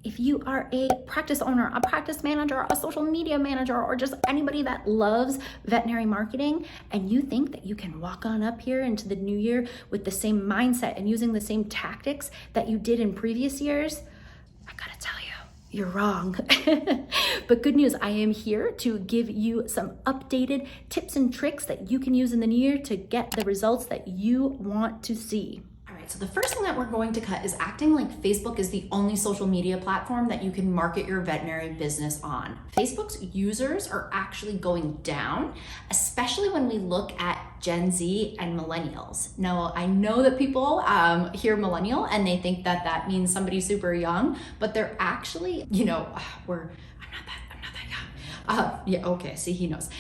If you are a practice owner, a practice manager, a social media manager, or just anybody that loves veterinary marketing, and you think that you can walk on up here into the new year with the same mindset and using the same tactics that you did in previous years, I gotta tell you, you're wrong. But good news, I am here to give you some updated tips and tricks that you can use in the new year to get the results that you want to see. So the first thing that we're going to cut is acting like Facebook is the only social media platform that you can market your veterinary business on. Facebook's users are actually going down, especially when we look at Gen Z and millennials. Now, I know that people hear millennial and they think that that means somebody super young, but they're actually, I'm not that young. Yeah, okay, see, he knows.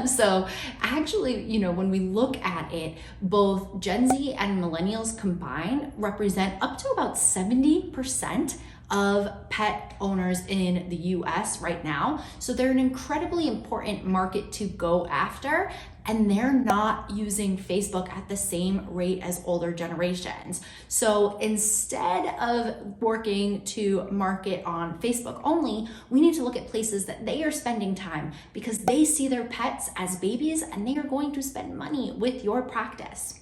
So actually, when we look at it, both Gen Z and millennials combined represent up to about 70% of pet owners in the US right now. So they're an incredibly important market to go after, and they're not using Facebook at the same rate as older generations. So instead of working to market on Facebook only, we need to look at places that they are spending time because they see their pets as babies and they are going to spend money with your practice.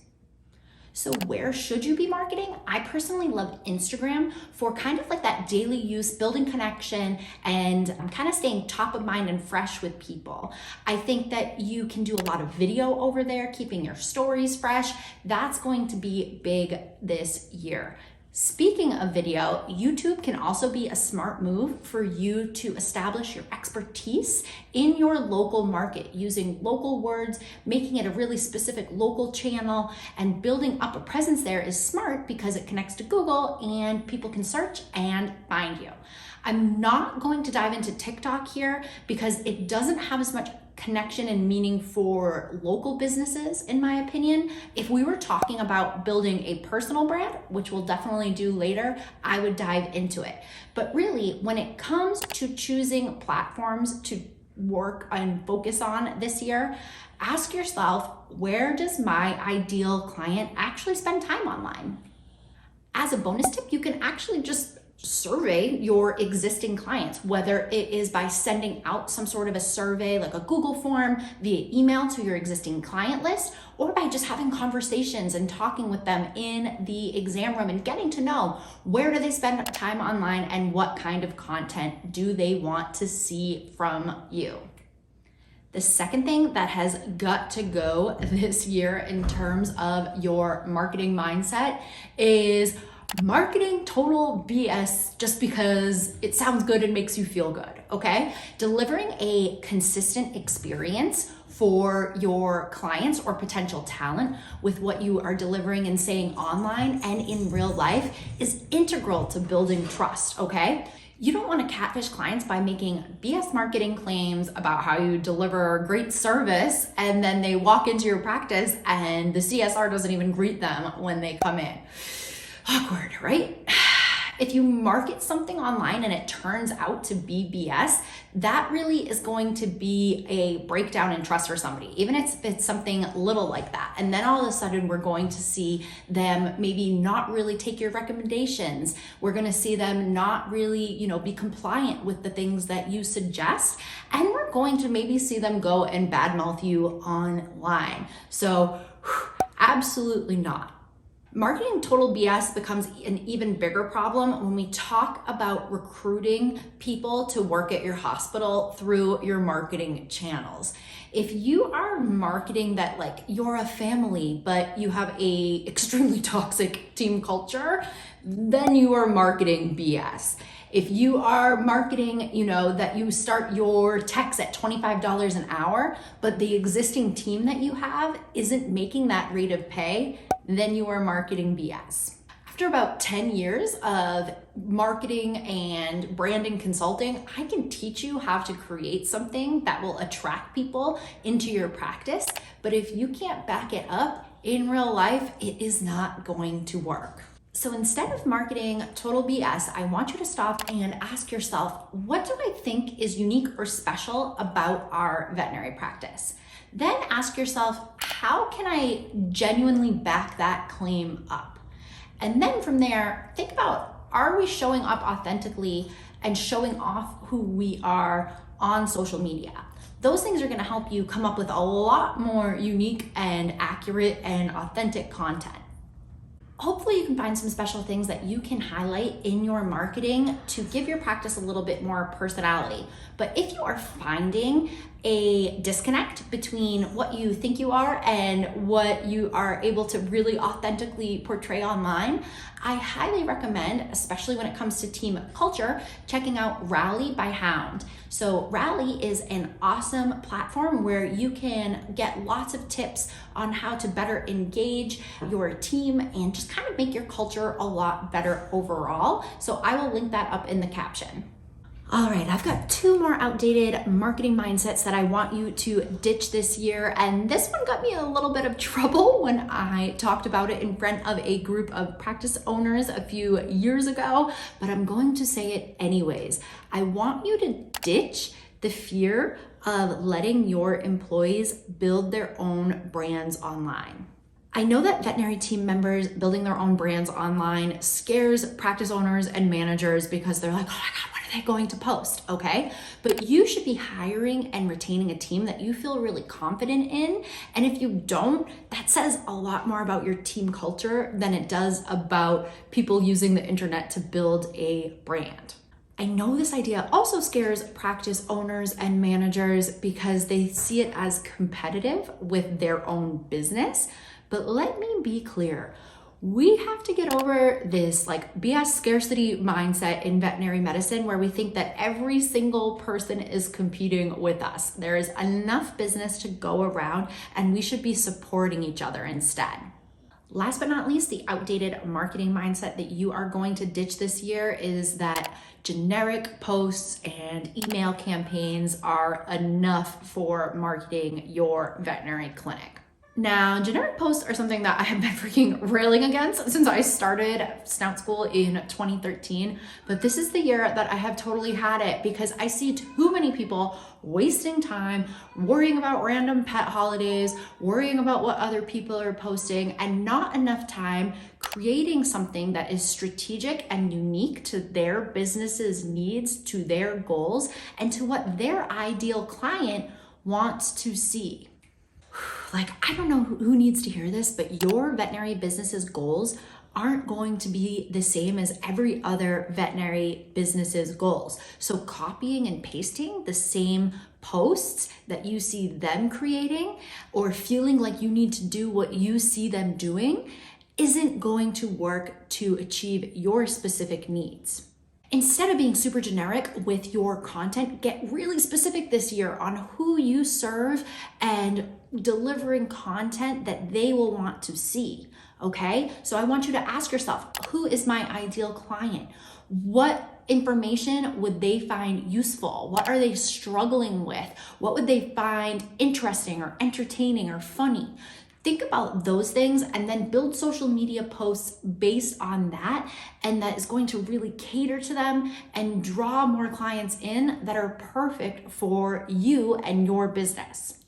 So where should you be marketing? I personally love Instagram for kind of like that daily use, building connection, and kind of staying top of mind and fresh with people. I think that you can do a lot of video over there, keeping your stories fresh. That's going to be big this year. Speaking of video, YouTube can also be a smart move for you to establish your expertise in your local market using local words, making it a really specific local channel, and building up a presence there is smart because it connects to Google and people can search and find you. I'm not going to dive into TikTok here because it doesn't have as much connection and meaning for local businesses, in my opinion. If we were talking about building a personal brand, which we'll definitely do later, I would dive into it. But really, when it comes to choosing platforms to work and focus on this year, ask yourself, where does my ideal client actually spend time online? As a bonus tip, you can actually just survey your existing clients, whether it is by sending out some sort of a survey like a Google form via email to your existing client list, or by just having conversations and talking with them in the exam room and getting to know where do they spend time online and what kind of content do they want to see from you. The second thing that has got to go this year in terms of your marketing mindset is marketing total BS just because it sounds good and makes you feel good, okay? Delivering a consistent experience for your clients or potential talent with what you are delivering and saying online and in real life is integral to building trust, okay? You don't want to catfish clients by making BS marketing claims about how you deliver great service and then they walk into your practice and the CSR doesn't even greet them when they come in. Awkward, right? If you market something online and it turns out to be BS, that really is going to be a breakdown in trust for somebody, even if it's something little like that. And then all of a sudden we're going to see them maybe not really take your recommendations. We're going to see them not really, be compliant with the things that you suggest. And we're going to maybe see them go and badmouth you online. So absolutely not. Marketing total BS becomes an even bigger problem when we talk about recruiting people to work at your hospital through your marketing channels. If you are marketing that like you're a family, but you have a extremely toxic team culture, then you are marketing BS. If you are marketing, that you start your techs at $25 an hour, but the existing team that you have isn't making that rate of pay, then you are marketing BS. After about 10 years of marketing and branding consulting, I can teach you how to create something that will attract people into your practice. But if you can't back it up in real life, it is not going to work. So instead of marketing total BS, I want you to stop and ask yourself, what do I think is unique or special about our veterinary practice? Then ask yourself, how can I genuinely back that claim up? And then from there, think about, Are we showing up authentically and showing off who we are on social media? Those things are gonna help you come up with a lot more unique and accurate and authentic content. Hopefully you can find some special things that you can highlight in your marketing to give your practice a little bit more personality. But if you are finding a disconnect between what you think you are and what you are able to really authentically portray online, I highly recommend, especially when it comes to team culture, checking out Rally by Hound. So Rally is an awesome platform where you can get lots of tips on how to better engage your team and just kind of make your culture a lot better overall. So I will link that up in the caption. All right, I've got 2 more outdated marketing mindsets that I want you to ditch this year. And this one got me a little bit of trouble when I talked about it in front of a group of practice owners a few years ago, but I'm going to say it anyways. I want you to ditch the fear of letting your employees build their own brands online. I know that veterinary team members building their own brands online scares practice owners and managers because they're like, oh my God, what are they going to post? Okay. But you should be hiring and retaining a team that you feel really confident in. And if you don't, that says a lot more about your team culture than it does about people using the internet to build a brand. I know this idea also scares practice owners and managers because they see it as competitive with their own business. But let me be clear, we have to get over this like BS scarcity mindset in veterinary medicine where we think that every single person is competing with us. There is enough business to go around and we should be supporting each other instead. Last but not least, the outdated marketing mindset that you are going to ditch this year is that generic posts and email campaigns are enough for marketing your veterinary clinic. Now, generic posts are something that I have been freaking railing against since I started Snout School in 2013, but this is the year that I have totally had it because I see too many people wasting time worrying about random pet holidays, worrying about what other people are posting, and not enough time creating something that is strategic and unique to their business's needs, to their goals, and to what their ideal client wants to see. Like, I don't know who needs to hear this, but your veterinary business's goals aren't going to be the same as every other veterinary business's goals. So copying and pasting the same posts that you see them creating or feeling like you need to do what you see them doing isn't going to work to achieve your specific needs. Instead of being super generic with your content, get really specific this year on who you serve and delivering content that they will want to see, okay? So I want you to ask yourself, who is my ideal client? What information would they find useful? What are they struggling with? What would they find interesting or entertaining or funny? Think about those things and then build social media posts based on that. And that is going to really cater to them and draw more clients in that are perfect for you and your business.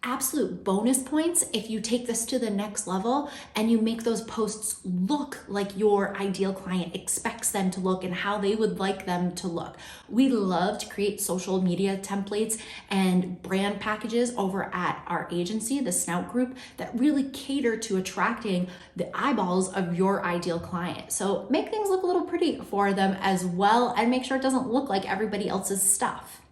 Absolute bonus points if you take this to the next level and you make those posts look like your ideal client expects them to look and how they would like them to look. We love to create social media templates and brand packages over at our agency, the Snout Group, that really cater to attracting the eyeballs of your ideal client. So make things look a little pretty for them as well and make sure it doesn't look like everybody else's stuff.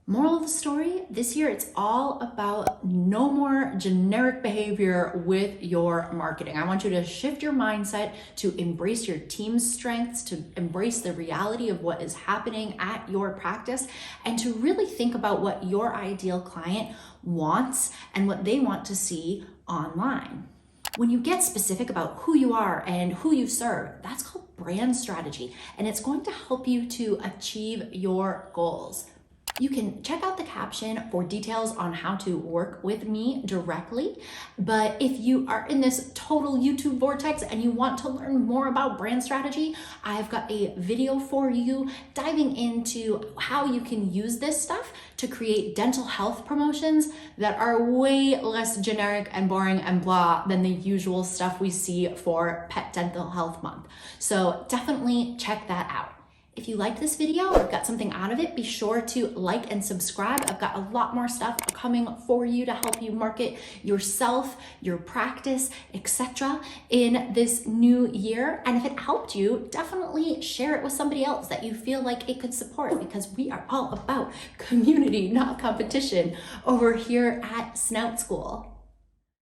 Moral of the story, this year it's all about no more generic behavior with your marketing. I want you to shift your mindset to embrace your team's strengths, to embrace the reality of what is happening at your practice, and to really think about what your ideal client wants and what they want to see online. When you get specific about who you are and who you serve, that's called brand strategy, and it's going to help you to achieve your goals. You can check out the caption for details on how to work with me directly. But if you are in this total YouTube vortex and you want to learn more about brand strategy, I've got a video for you diving into how you can use this stuff to create dental health promotions that are way less generic and boring and blah than the usual stuff we see for Pet Dental Health Month. So definitely check that out. If you liked this video or got something out of it, be sure to like and subscribe. I've got a lot more stuff coming for you to help you market yourself, your practice, etc. in this new year. And if it helped you, definitely share it with somebody else that you feel like it could support, because we are all about community, not competition, over here at Snout School.